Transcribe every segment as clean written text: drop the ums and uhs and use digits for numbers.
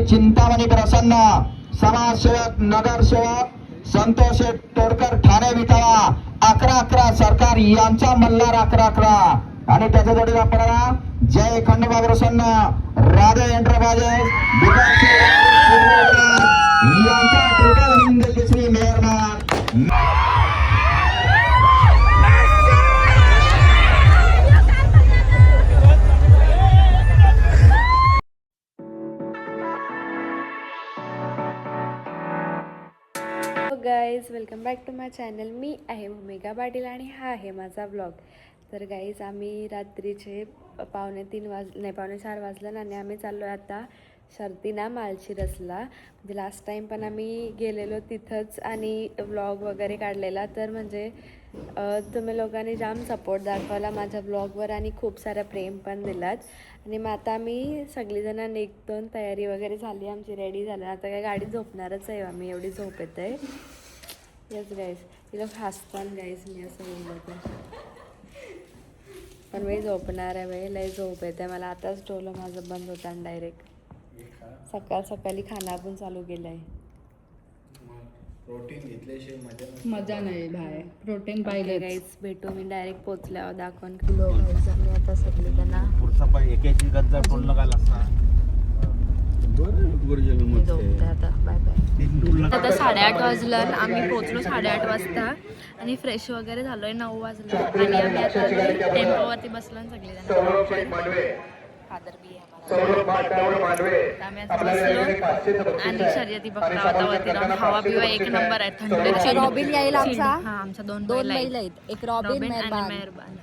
चिंतामणी प्रसन्न, समाजसेवक नगरसेवक संतोष तोडकर ठाणे विटावा 11-11 सरकार यांचा मल्हार 11-11 आणि त्याच्या जोडीला आपल्याला जय खंडोबा प्रसन्न राधे एंटरप्राइजेस यांचा triple Hind Kesari Meharban. Guys welcome back to my channel. मी आहे भूमिका पाटील आणि हा आहे माझा ब्लॉग। तर गाईज आम्ही रात्रीचे 4:30 वाजलं आणि आम्ही चाललो आहे आता शर्तीना माळशिरसला। म्हणजे लास्ट टाईम पण आम्ही गेलेलो तिथंच आणि व्लॉग वगैरे काढलेला। तर म्हणजे तुम्ही लोकांनी जाम सपोर्ट दाखवला माझ्या ब्लॉगवर आणि खूप सारं प्रेम पण दिलात। आणि मग आता आम्ही सगळीजणं निघतो, तयारी वगैरे झाली आमची, रेडी झालं। आता काय गाडीत झोपणारच आहे आम्ही, एवढी झोप येत आहे। येस गाईज, तिला हसतान गाईज मी असं बोललं तर, पण मी झोपणार आहे बाई, लय झोप येते मला। आताच डोलं माझं बंद होतं आणि डायरेक्ट सकाळी खाना पण चालू केलं आहे। प्रोटीन घेतल्याशिवाय मजा नाही बाहेर, प्रोटीन पाहिजे गाईज। भेटू मी डायरेक्ट पोचल्यावर दाखवून किलो गाईज। आम्ही आता सगळीजणं पुढचा पाय एकाची गद्दा टोलला काय लागता झोपते आता, बाय बाय। आता 8:30 वाजलं, आम्ही पोचलो 8:30 वाजता आणि फ्रेश वगैरे झालोय 9 वाजलं आणि आम्ही आता टेम्पोवरती बसलो सगळेजण। फादर बी आम्ही आता बसलो आणि शर्यती बघता आता वरती राहून। हवा बिवा एक नंबर आहे, थंड। रॉबिन यायला आमचा हा आमच्या दोन महिला आहेत, एक रॉबिन आणि मेहरबान।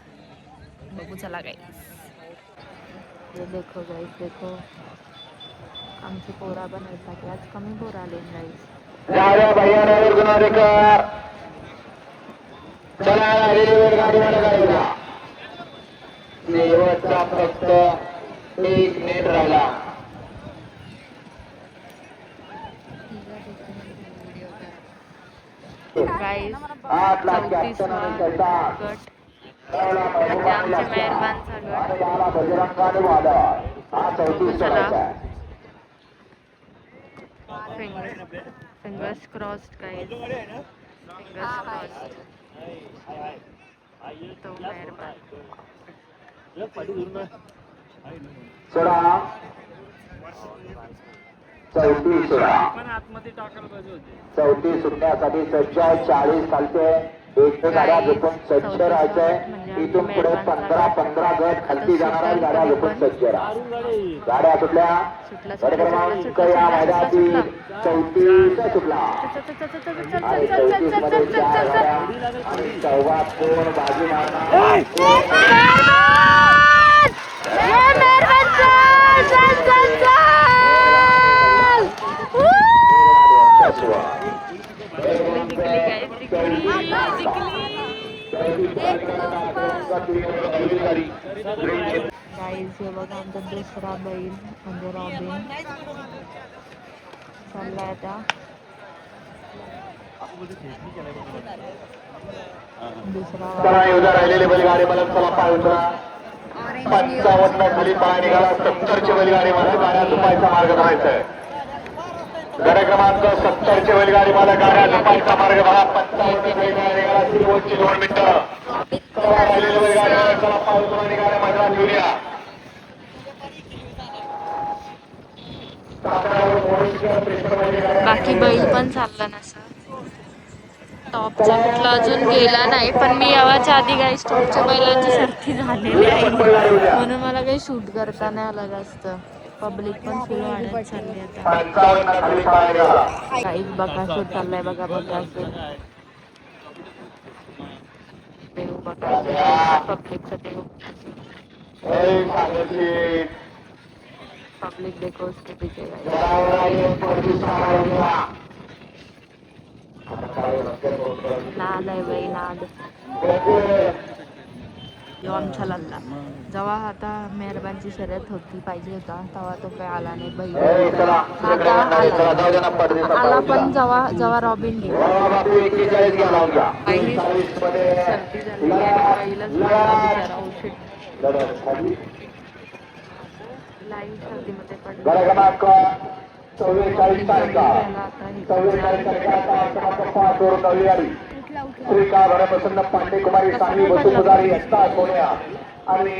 बघू चला गाईस। ये देखो गाईस, देखो आमची पोरा बनायसाठी आज कमी पोरा आले गाईस। शेवटचा फक्त 1 मिनिट राहिला। गाईस 34वा गट म्हणजे आमचे मेहरबानचा गट। फिंगर्स क्रॉस्ड गाईस, फिंगर्स क्रॉस्ड। तो मेहरबान सोडा 34 सोडा, 34 सुटण्यासाठी सज्ज आहे। 40 खालचे एक गाड्या झोपून सज्ज राहायचंय। इथून पुढे 15 गट खालती जाणार आहेत, गाड्या झोपून सज्ज राहा। गाड्या सुटल्या, गट क्रमांक या मैदानातील 34 सुटला आणि 34 मध्ये 4 गाड्या आणि तेव्हा कोण बाजी मारणार। गाईज हे बघा आमचा दुसरा बैल म्हणजे रॉबिन चाललाय आता। राहिलेले बैलगाडी मला चला पाय उतरा। 55 खाली पाय निघाला, 70चे बैलगाडी मला गाड्या झोपायचा मार्ग धरायचा। गड क्रमांक 70चे बैलगाडी मला गाड्या झोपायचा मार्ग बघा। 55 बैलगाडी निघाला, शेवटची 2 मिनिटं। राहिलेले बैलगाडी मला चला पाय उतरा आणि गाड्या मैदानात घेऊया। बाकी बैल पण चालला नसा, टॉपचा कुठला अजून गेला नाही, पण मी यावाच्या आधी काही टॉपच्या बैलांची शर्ती झालेली आहे म्हणून मला काही शूट करता नाही आलं जास्त। पब्लिक पण फुल वाढत चालली आता। काही बघा शूट चाललाय, बघा देव बघा पब्लिकचं देव। पब्लिक देखो उसके पीछे नाद आहे बाई, नाद। यो आमचा लल्ला जेव्हा आता मेहरबानची शर्यत होती पाहिजे होता तेव्हा तो काही आला नाही बैल। आता आला पण जेव्हा रॉबिन गेला पहिली शर्ती झाली आणि पहिलंच बिचारा औषध लाईव्ह शर्तीमध्ये पडला। 44 तारखा 44 तारखेला कवळी श्रीका भरप्रसन्न पांडे कुमारी सांगली वसुंधरारी एकता सोन्या आणि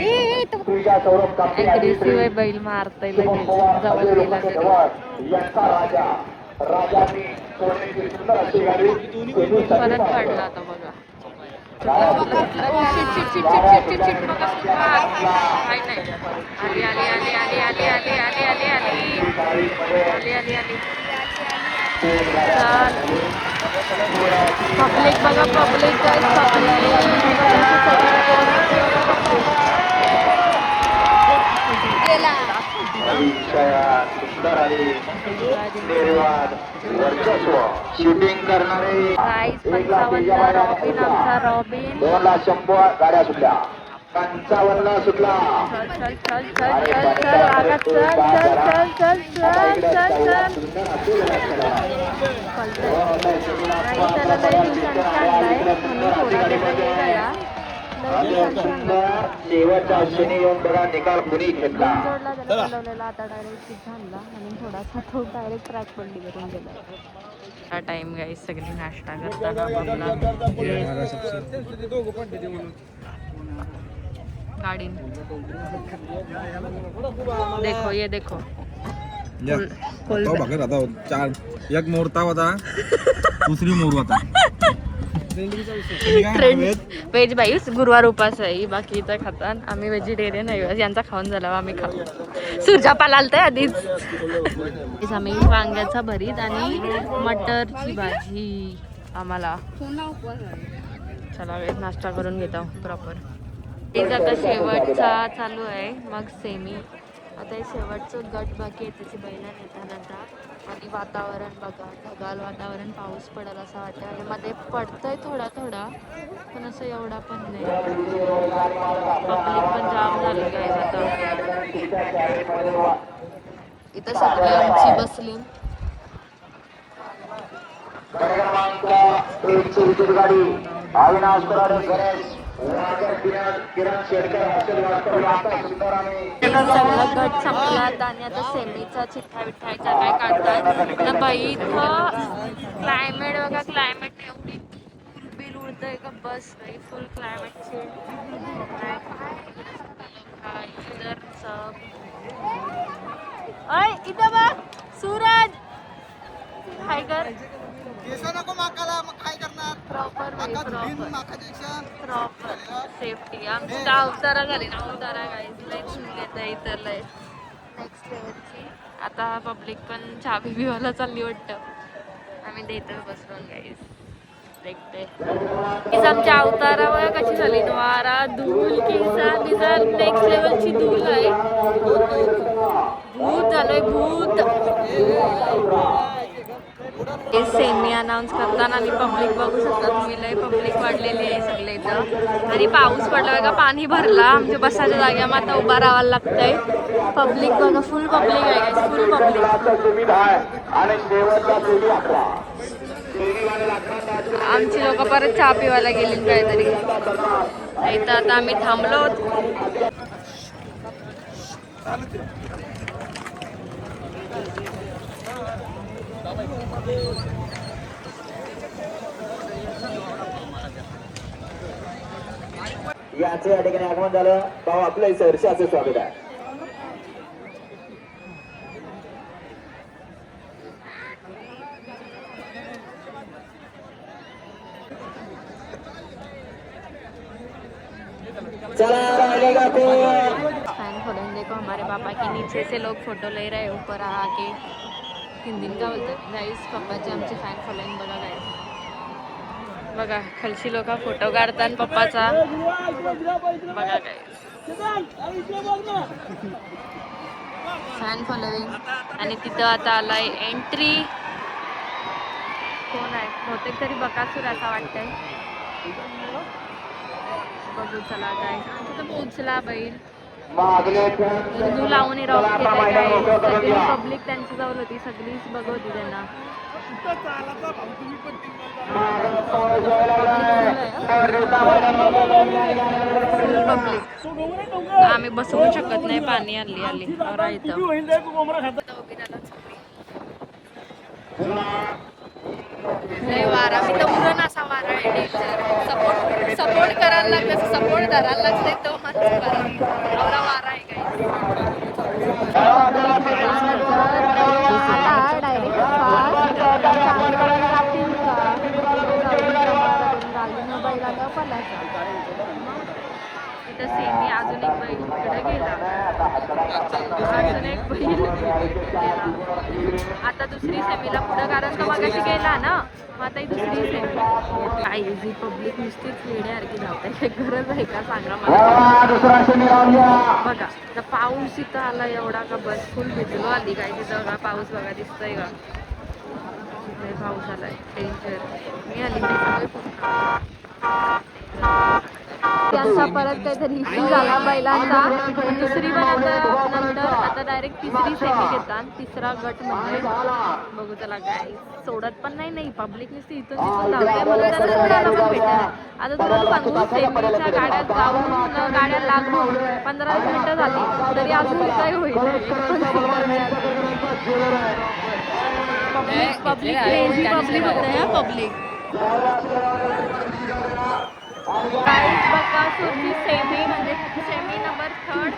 श्रीजा सौरभ कापडे आणि श्री बैल मारतय शुभम पवार अजय लोखंडे ढवळ यांचा राजा राजांनी सोन्याची सुंदर अशी गाडी सेमीसाठी पाठवली. आता बघा पब्लिक बघा पब्लिक सुंदर आणि निर्वाद वर्चस्व शूटिंग करणारे 55 रॉबिन आमचा रॉबिन 200 गाड्या सुटल्या 55 सुटला चल चल चल चल चल आगा चल चल चल चल चल चल त्याला लई दिवसांची आणलाय म्हणून थोडा वेळ झाला लई दिवसांची आणलाय शेवटच्या क्षणी येऊन बघा निकाल कुणी घेतला जोडला त्याला बोलवलेला आता डायरेक्ट तिथं आणला आणि थोडासा तो डायरेक्ट ट्रॅक पडली करून गेला हा टाइम गाईस सगळी नाश्ता करताना गाड़ी देखो ये देखो तो भाकर आता 4 एक मोरता होता दुसरी मोर होता ट्रेंड व्हेज बाई गुरुवार उपास आहे बाकी तर खातात आम्ही व्हेजिटेरियन आहे यांचा खाऊन झाला आम्ही खाऊ सुरजा पालालतंय आधीच आम्ही वांग्याचा भरीत आणि मटरची भाजी आम्हाला चला वेळ नाश्ता करून घेतो प्रॉपर एक आता शेवटचा चालू आहे मग सेमी आता हे शेवटचं गट बाकी आहे त्याची बैला नेतात आता आणि वातावरण बघा ढगाळ वातावरण पाऊस पडेल असं वाटतं आणि मध्ये पडतंय थोडा थोडा पण असं एवढा पण नाही पब्लिक पण जाम झालेली आहे आता इथं सगळी आमची बसली गाडी अविनाश कराड गणेश किरण शेडकर हर्षद वास्कर आता सुंदर आणि सगळा गट संपलात आणि आता सेमीचा चिठ्ठा विठ्ठायचा काय काढतात तर बाई इथं क्लायमेट बघा क्लायमेट एवढी बिल उडतंय का बस बाई फुल क्लायमेटची इथं बघ सूरज काय कर प्रॉपर प्रॉपर सेफ्टी आमची अवतारा झाली ना अवतारा गाईज लय घेत इथं लय नेक्स्ट लेवलची आता पब्लिक पण चहा पिवायला चालली वाटतं आम्ही देतच बसलो गाईज देखते आमच्या अवतारावर कशी झाली वारा धूल किसा बिजा नेक्स्ट लेवलची धूल आहे भूत झालोय भूत हे सेमी अनाऊन्स करताना आणि पब्लिक बघू शकता तुम्ही लय पब्लिक वाढलेली आहे सगळे इथं आणि पाऊस पडला बघा पाणी भरला आमच्या बसाच्या जाग्यावर आता उभा राहायला लागतंय पब्लिक बघा फुल पब्लिक आहे फुल पब्लिक आमची लोक परत चहा पिवायला गेली काहीतरी इथं आता आम्ही थांबलो याचे या ठिकाणी आगमन झालं भाऊ आपलं सहर्षाचं स्वागत आहे फैन फॉलोइंग देखो हमारे पापा के नीचे से लोग फोटो ले रहे हैं ऊपर आके हिंदी का बोलते गाईस पप्पाचे आमचे फॅन फॉलोइंग बघा गाईस बघा खालची लोक फोटो काढतात पप्पाचा बघा गाईस फॅन फॉलोइंग आणि तिथं आता आलाय एंट्री कोण आहे बहुतेक तरी बकासूर असं वाटतंय बघू चला गाईस तिथं पोहोचला बैल उर्दू लावून सगळी पब्लिक त्यांची जवळ होती सगळीच बघवती त्यांना पब्लिक आम्ही बसवू शकत नाही पाणी आली आली इथं लय वारा मी तर उरण असा वारा आहे डेंजर. सपोर्ट करायला लागतं, सपोर्ट धरायला लागतंय तो माणूस बरा. एवढा वारा आहे काही. इथं सेमी अजून एक बैल इकडे गेला, अजून एक बैल गेला. आता दुसरी सेमीला पुढं, कारण तो मगाशी गेला ना, मग आता ही दुसरी सेमी. काय इझी पब्लिक नुसतीच वेड्यासारखी धावताय, काही गरज आहे का सांगा मला. बघा आता पाऊस इथं आला एवढा का बस फुल भिजलो आली काय तिथं का पाऊस बघा दिसतोय का. लय पाऊस आलाय डेंजर. मी आली त्यांचा परत काहीतरी इश्यू झाला बैलांचा. दुसरी नंतर आता डायरेक्ट तिसरी सेमी घेतात, तिसरा गट म्हणजे. बघू त्याला काय सोडत पण नाही पब्लिक नुसती इथून तिथून धावते, म्हणून त्यांना सोडायला पण भेटत. आता तुम्हाला सांगू सेमीच्या गाड्या जाऊन गाड्या लागून 15 मिनिटं झाली तरी अजून काय होईल. पब्लिक क्रेझी पब्लिक होतं पब्लिक. गाईज बकासूरची सेमी म्हणजे सेमी नंबर 3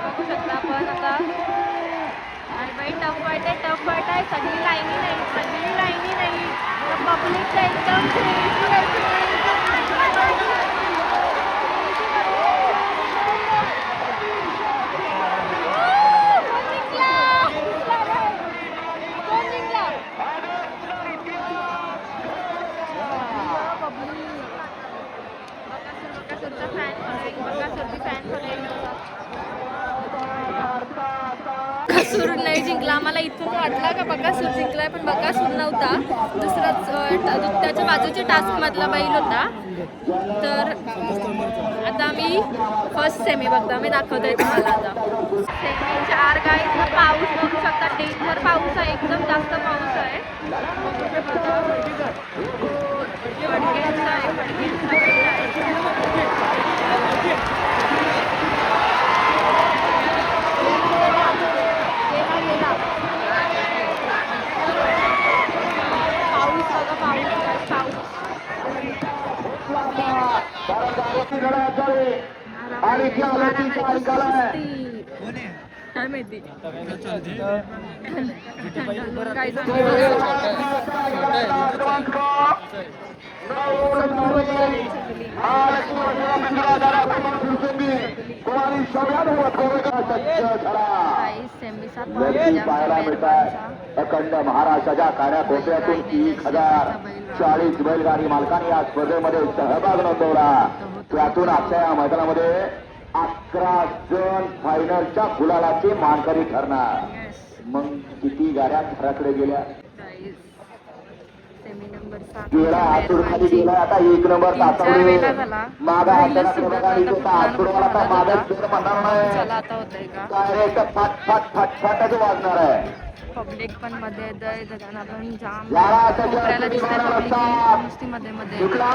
बघू शकता आपण आता. आणि बाई टफ फाईट आहे, सगळी लाईनी नाही पब्लिक एकदम बकासूर नाही जिंकला. आम्हाला इथून वाटला का बकासूर जिंकलाय, पण बकासूर नव्हता. दुसराच त्याच्या बाजूच्या टास्क मधला बैल होता. तर आता आम्ही फर्स्ट सेमी बघतो, आम्ही दाखवतोय तुम्हाला. आता सेमी 4 गाईज. पाऊस बघू शकता, डेंजर पाऊस आहे, एकदम जास्त पाऊस आहे. काय माहिती अखंड महाराष्ट्राच्या कानाकोपऱ्यातून 1040 बैलगाडी मालकांनी या स्पर्धेमध्ये सहभाग नोंदवला. त्यातून आजच्या या मैदानामध्ये 11 जण फायनलच्या गुलालाचे मानकरी ठरणार. मग किती गाड्या घराकडे गेल्या. गेला आतूर खाली गेला. आता 1 नंबर तासावडे मागा आतूरवाला मागच फेर म्हणणार नाही, डायरेक्ट फाटच वाजणार आहे. पब्लिक पण मध्ये आपण जाम कोपऱ्याला दिसतंय पब्लिक नुसती मध्ये सुटला.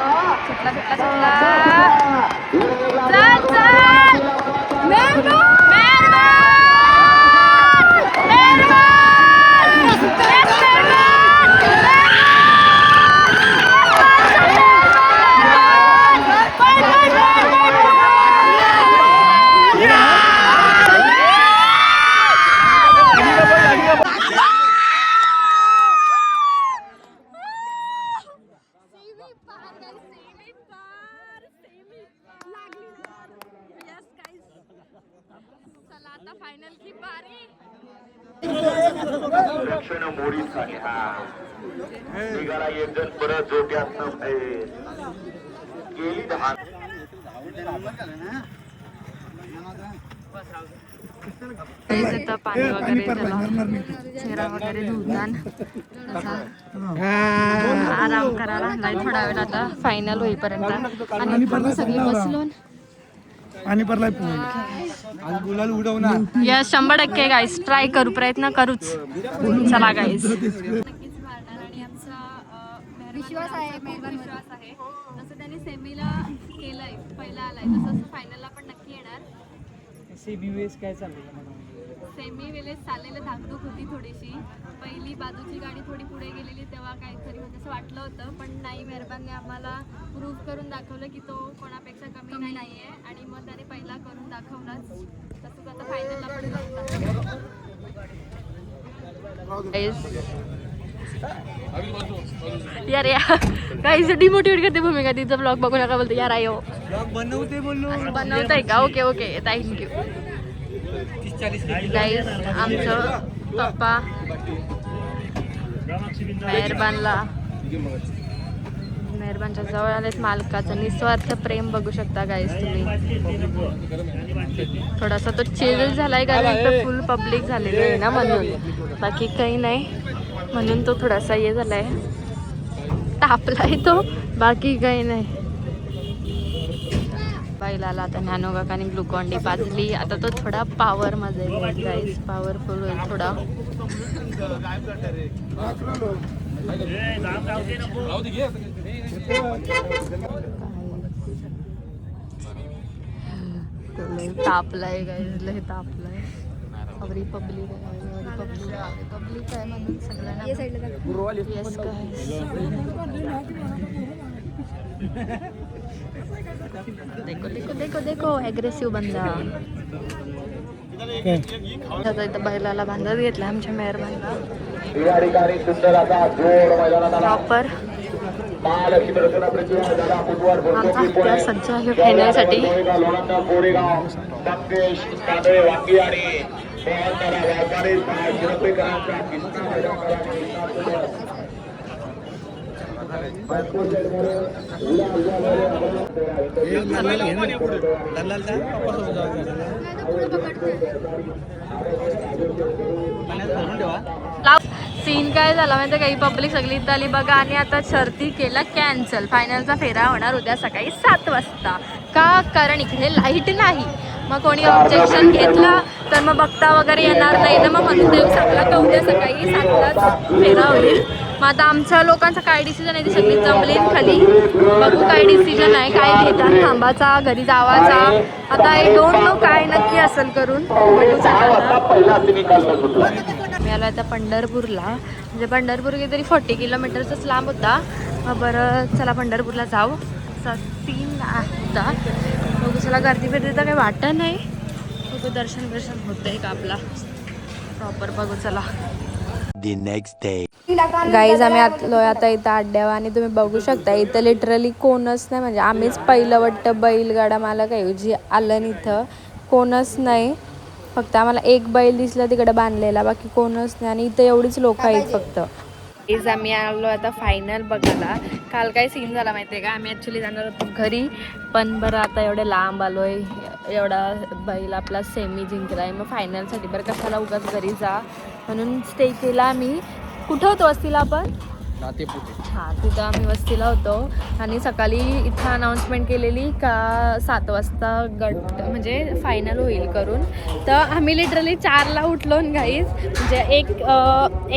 फायनल की बारी. दक्षिण मोडी खाली हा निघाला 1 जण परत जोट्यात गेली 10. पाणी वगैरे त्याला चेहरा वगैरे धुतान आराम करायला नाही थोडा वेळ आता फायनल होईपर्यंत. आणि सगळे बसलो आणि परलाय आज गुलाल उडवणार. या 100% गाईस ट्राय करू, प्रयत्न करूच. चला गाईस. विश्वास आहे जसं त्यांनी सेमीला केलंय, पहिला आलाय तसं फायनलला पण नक्की येणार. सेमी वेळेस काय चाललंय? सेमी वेळेस चाललेलं धाकधूक होती थोडीशी. पहिली बाजूची गाडी थोडी पुढे गेलेली तेव्हा काहीतरी म्हणजे असं वाटलं होतं, पण नाही, मेहरबानने आम्हाला प्रूव्ह करून दाखवलं की तो कोणापेक्षा कमी नाही आहे आणि मग त्याने पहिला करून दाखवलाच. तसंच आता फायनलला पण यार काहीच डिमोटिवेट करते भूमिका, तिचा ब्लॉग बघू नका बोलते यार आयो बनवते बोललो बनवताय का. Okay okay thank you guys. आमचं पप्पा मेहरबानच्या जवळ आलेत. मालकाचं निस्वार्थ प्रेम बघू शकता गाईज तुम्ही. थोडासा तो चिल झालाय कारण फुल पब्लिक झालेली आहे ना म्हणून, बाकी काही नाही. म्हणून तो थोडासा हे झालाय, तापलाय तो, बाकी काही नाही. बैलाला आता नॅनो काकाने ग्लुकॉन डी पाजली. आता तो थोडा पॉवर मध्ये गाईज, पॉवरफुल होईल थोडा. तापलाय गाईज, लय तापलाय. पब्लिक आहे म्हणून सगळ्यांना येस देखो देखो देखो देखो ॲग्रेसिव्ह बंदा. आता इथं बैलाला बांधत घेतला आमच्या मेहरबानला प्रॉपर. आमचा हत्यार सज्ज आहे खेळण्यासाठी. सीन काय झाला माहिती, काही पब्लिक सगळी इथं आली बघा आणि आता शर्ती केला कॅन्सल. फायनलचा फेरा होणार उद्या सकाळी 7 वाजता. का? कारण इकडे लाईट नाही. मग कोणी ऑब्जेक्शन घेतला तर मग बघता वगैरे येणार नाही ना, मग म्हणून देऊ शकला का उद्या सकाळी 7लाच फेरा होईल. मग आता आमच्या लोकांचा काय डिसिजन आहे ती सगळी जमली खाली. बघू काय डिसिजन आहे, काय घेतात, थांबाचा घरी जावाचा. आता आय डोंट नो काय नक्की असेल करून बघू. मी आलो आता पंढरपूरला. म्हणजे पंढरपूर काहीतरी 40 किलोमीटरचाच लांब होता. बरं चला पंढरपूरला जाऊ. 3 होता. बघू चला, गर्दी फिरती तर काही वाटत नाही. बघू दर्शन होतंय का आपला प्रॉपर. बघू चला. गाईज आम्ही आलो आता इथं अड्ड्यावर आणि तुम्ही बघू शकता इथं लिटरली कोणच नाही. म्हणजे आम्हीच पहिलं वाटतं बैलगाडा मालक आहे जी आलं आणि इथं कोणच नाही. फक्त आम्हाला एक बैल दिसला तिकडे बांधलेला, बाकी कोणच नाही. आणि इथं एवढीच लोक आहेत फक्त. गाईज आम्ही आलो आता फायनल बघायला. काल काय सीन झाला माहिती आहे का, आम्ही ॲक्च्युली जाणार होतो घरी, पण बरं आता एवढे लांब आलो आहे, एवढा बैल आपला सेमी जिंकला आहे, मग फायनलसाठी बरं कशाला उगाच घरी जा म्हणून स्टे केला आम्ही. कुठं होतो वस्तीला आपण? हां, तिथं आम्ही वस्तीला होतो. आणि सकाळी इथं अनाऊन्समेंट केलेली का 7 वाजता गट म्हणजे फायनल होईल करून. तर आम्ही लिटरली 4ला उठलो गाईज. म्हणजे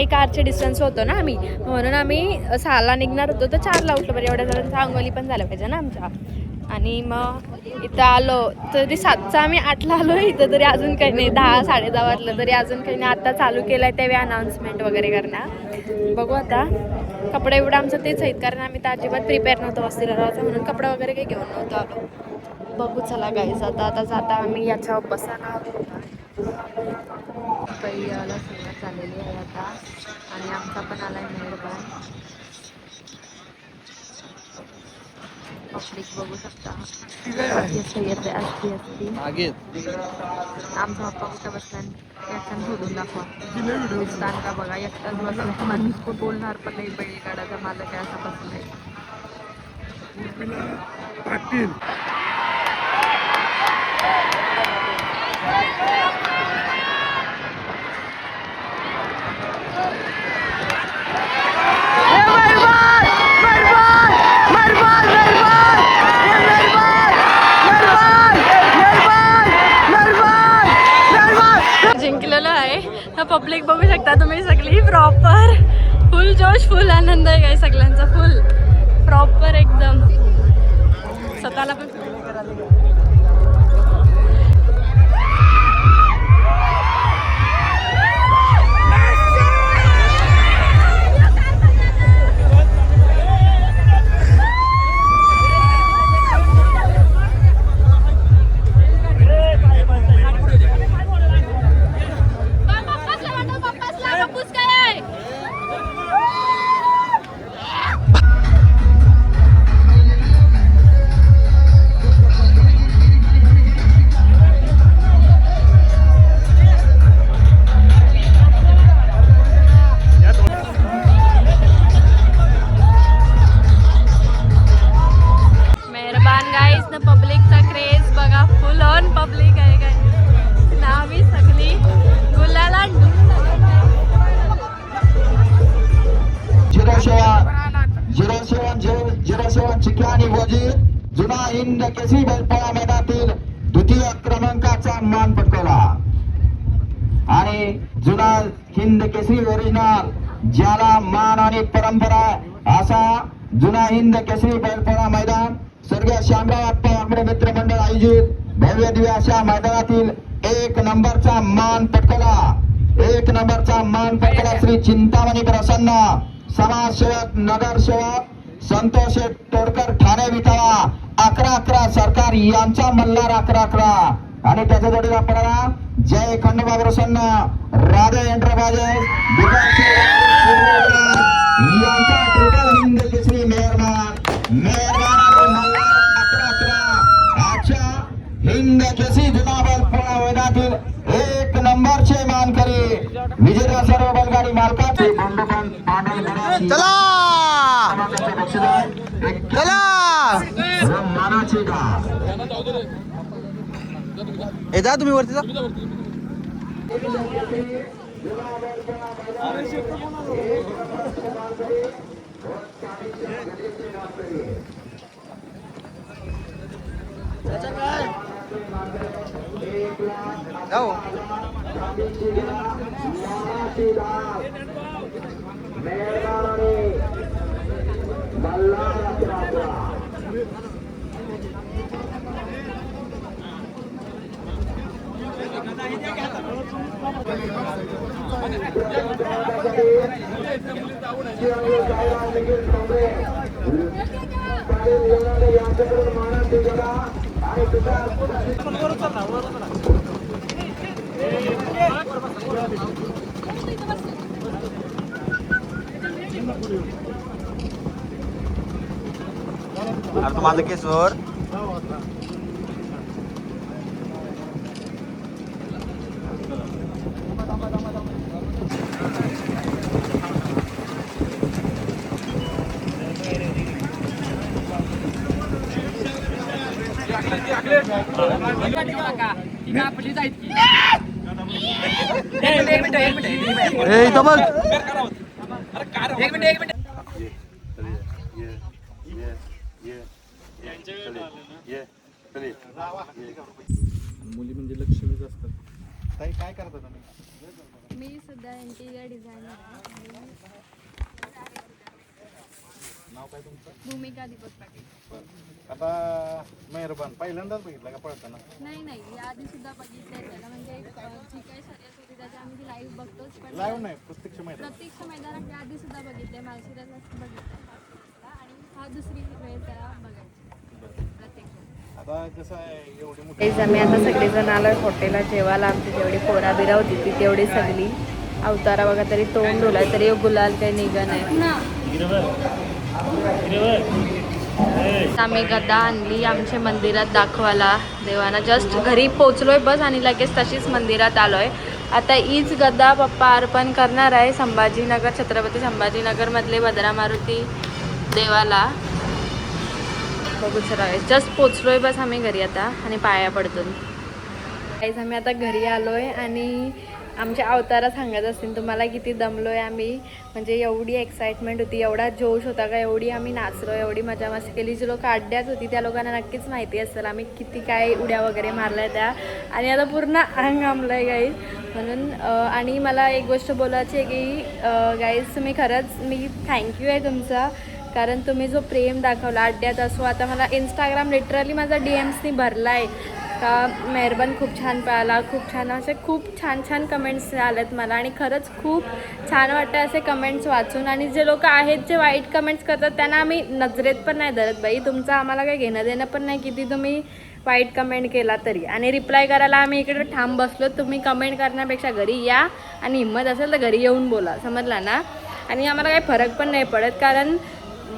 एक आरचे डिस्टन्स होतो ना आम्ही, म्हणून आम्ही 6ला निघणार होतो तर 4ला उठलो. बरं एवढ्या जणांचा अंगोली पण झालं पाहिजे ना आमच्या. आणि मग इथं आलो तरी 7चा आम्ही 8ला आलो. इथं तरी अजून काही नाही, 10 साडेदहा वाजलं तरी अजून काही नाही. आता चालू केलं आहे त्यावेळी अनाऊन्समेंट वगैरे करणार. बघू आता. कपडे एवढं आमचं तेच आहेत कारण आम्ही तर अजिबात प्रिपेअर नव्हतो वस्तीला राहायचं म्हणून कपडे वगैरे काही घेऊन नव्हतो आलो. बघू चला गाईज. आता जाता आम्ही याच्यावर बसायला पहिल्याला सुरुवात झालेली आहे आता. आणि आमचा पण आला आहे मेहरबान. पब्लिक बघू शकता येते असती. आमचा पप्पा कुठं बसला याच्यानं सोडून दाखवा दिसतान का बघा. एकटाच बसला, माणूस कोण बोलणार पण नाही. बैलगाडाचा मालक आहे असा बसलाय. जिंकलेलं आहे. पब्लिक बघू शकता तुम्ही सगळी प्रॉपर फुल जोश, फुल आनंद आहे काय सगळ्यांचा. फुल प्रॉपर एकदम स्वतःला पण चिक्या आणि वजीर जुना हिंद केसरी बैलपोळा मैदानातील द्वितीय क्रमांकाचा मान पटकावला आणि जुना हिंद केसरी ओरिजिनल ज्याला मान आणि परंपरा असा जुना हिंद केसरी बैलपोळा मैदान स्वर्गीय श्यामराव आप्पा वाघमोडे मित्रमंडळ आयोजित भव्य दिव्य अशा मैदानातील 1 नंबरचा मान पटकावला 1 नंबरचा मान पटकावला श्री चिंतामणी प्रसन्न समाजसेवक नगरसेवक संतोष तोडकर ठाणे विटाळा 11-11 सरकार यांचा मल्हार 11-11 आणि त्याच्या जोडीला पडला जय खंडोबा प्रसन्न राधे एंटरप्राइजेस यांचा ट्रिपल हिंद केसरी मेहरबान आणि मल्हार 11-11 आजच्या हिंद केसरी जुना बैलपोळा मैदानातील 1 नंबरचे मानकरी विजेता सर्व बैलगाडी मालकाचे बंडोपण चला मानाचे का जा तुम्ही वरती जा. जाओ. अरे तो माझं केसवर मुली म्हणजे लक्ष्मीच असतात. ताई काय करता तुम्ही? मी सध्या इंटिरियर डिझायनर आहे. नाव काय तुमचं? भूमिका दीपक पाटील. आता मेहरबान पहिल्यांदाच बघितलं का पळताना? नाही याआधी सुद्धा बघितलंय त्याला म्हणजे जी काही शर्यत होती त्याच्या आम्ही ती लाईव्ह बघतोच पण लाईव्ह नाही प्रत्यक्ष मैदान. प्रत्यक्ष मैदानात याआधी सुद्धा बघितले माळशिरसला बघितलं आणि हा दुसरी वेळ त्याला बघायची प्रत्यक्ष. आता कसं आहे एवढी मोठी आम्ही आता सगळेजण आलोय हॉटेलला जेवायला. आमची जेवढी पोराबिरा होती ती तेवढी सगळी अवतारा बघा तरी तोंड डोलाय तरी गुलाल काही निघन आहे. आम्ही गदा आणली आमच्या मंदिरात दाखवायला देवाना. जस्ट घरी पोचलोय बस आणि लगेच तशीच मंदिरात आलोय. आता हीच गदा पप्पा अर्पण करणार आहे संभाजीनगर छत्रपती संभाजीनगर मधले भद्रा मारुती देवाला. बघूच राहावे जस्ट पोचलोय बस आम्ही घरी आता आणि पाया पडतो. काहीच आम्ही आता घरी आलोय आणि आमच्या अवतारा सांगत असतील तुम्हाला किती दमलोय आम्ही. म्हणजे एवढी एक्साइटमेंट होती एवढा जोश होता का एवढी आम्ही नाचलो एवढी मजा मस्ती केली. जी लोक अड्ड्यात होती त्या लोकांना नक्कीच माहिती असेल आम्ही किती काय उड्या वगैरे मारल्या त्या. आणि आता पूर्ण अंग आमलंय गाईज म्हणून. आणि मला एक गोष्ट बोलायची आहे की गाईज तुम्ही खरंच मी थँक्यू आहे तुमचा. कारण तुम्ही जो प्रेम दाखवला अड्ड्यात असो. आता मला इंस्टाग्राम लिटरली माझा DMsनी भरला आहे का मेहरबान खूप छान पळाला खूप छान असे खूप छान छान कमेंट्स आलेत मला. आणि खरंच खूप छान वाटतं असे कमेंट्स वाचून. आणि जे लोक आहेत जे वाईट कमेंट्स करतात त्यांना आम्ही नजरेत पण नाही धरत बाई. तुमचं आम्हाला काही घेणं देणं पण नाही किती तुम्ही वाईट कमेंट केला तरी. आणि रिप्लाय करायला आम्ही इकडे ठाम बसलो. तुम्ही कमेंट करण्यापेक्षा घरी या आणि हिंमत असेल तर घरी येऊन बोला समजला ना. आणि आम्हाला काही फरक पण नाही पडत कारण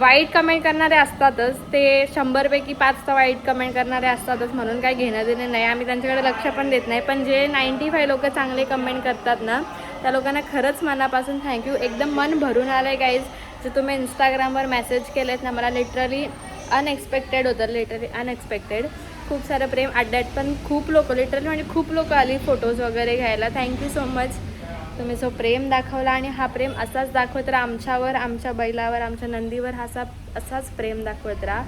वाईट कमेंट करणारे असतातच. ते 100पैकी 5 तर वाईट कमेंट करणारे असतातच म्हणून काही घेणं देणं नाही. आम्ही त्यांच्याकडे लक्ष पण देत नाही. पण जे 95 लोक चांगले कमेंट करतात ना त्या लोकांना खरंच मनापासून थँक्यू. एकदम मन भरून आलं आहे गाईज. जे तुम्ही इंस्टाग्रामवर मेसेज केलेत ना मला लिटरली अनएक्सपेक्टेड होतं. Literally unexpected. खूप सारं प्रेम अड्ड्यात पण खूप लोक लिटरली म्हणजे खूप लोक आली फोटोज वगैरे घ्यायला. Thank you so much. तुम्ही जो प्रेम दाखवला आणि हा प्रेम असाच दाखवत राहा आमच्यावर, आमच्या बैलावर, आमच्या नंदीवर असाच प्रेम दाखवत राहा.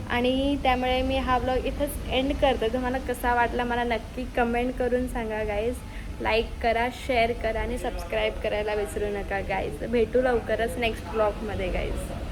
आणि त्यामुळे मी हा ब्लॉग इथंच एंड करते. तुम्हाला कसा वाटला मला नक्की कमेंट करून सांगा गाईज. लाईक करा, शेअर करा आणि सबस्क्राईब करायला विसरू नका गाईज. भेटू लवकरच नेक्स्ट ब्लॉगमध्ये गाईज.